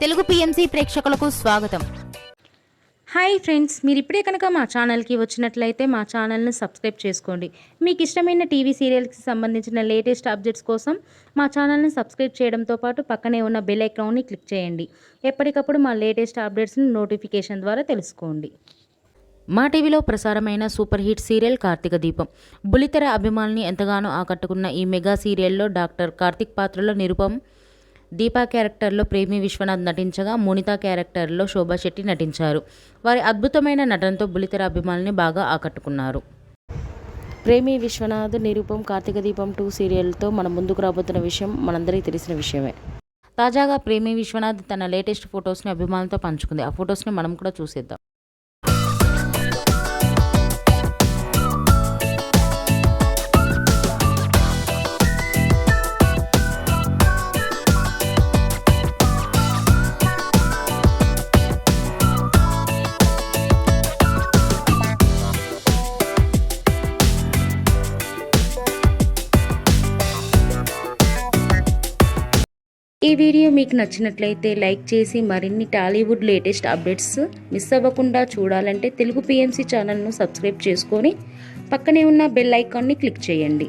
Telugu PMC ప్రేక్షకులకు స్వాగతం. Hi friends, మీరు ఇప్పుడే కనుక మా ఛానల్కి వచ్చినట్లయితే మా ఛానల్ని సబ్స్క్రైబ్ చేసుకోండి. మీకు ఇష్టమైన టీవీ సీరియల్కి సంబంధించిన లేటెస్ట్ అప్డేట్స్ కోసం మా ఛానల్ని సబ్స్క్రైబ్ చేయడంతో పాటు పక్కనే ఉన్న బెల్ ఐకాన్ని క్లిక్ చేయండి. ఎప్పటికప్పుడు మా లేటెస్ట్ అప్డేట్స్ని నోటిఫికేషన్ ద్వారా తెలుసుకోండి. మా టీవీలో ప్రసారమైన సూపర్ హిట్ సీరియల్ కార్తీక దీపం. బుల్లితెర అభిమానుల్ని ఎంతగానో ఆకట్టుకున్న ఈ మెగా సీరియల్లో డాక్టర్ కార్తీక్ పాత్రలో నిరుపమ్, దీపా క్యారెక్టర్లో ప్రేమి విశ్వనాథ్ నటించగా మోనితా క్యారెక్టర్లో శోభా శెట్టి నటించారు. వారి అద్భుతమైన నటనతో బుల్లితెర అభిమానుల్ని బాగా ఆకట్టుకున్నారు. ప్రేమి విశ్వనాథ్, నిరుపమ్ కార్తీక దీపం 2 సీరియల్తో మన ముందుకు రాబోతున్న విషయం మనందరికీ తెలిసిన విషయమే. తాజాగా ప్రేమి విశ్వనాథ్ తన లేటెస్ట్ ఫొటోస్ని అభిమానులతో పంచుకుంది. ఆ ఫొటోస్ని మనం కూడా చూసేద్దాం. ఈ వీడియో మీకు నచ్చినట్లయితే లైక్ చేసి మరిన్ని టాలీవుడ్ లేటెస్ట్ అప్డేట్స్ మిస్ అవ్వకుండా చూడాలంటే తెలుగు పిఎంసి ఛానల్ను సబ్స్క్రైబ్ చేసుకొని పక్కనే ఉన్న బెల్ ఐకాన్ని క్లిక్ చేయండి.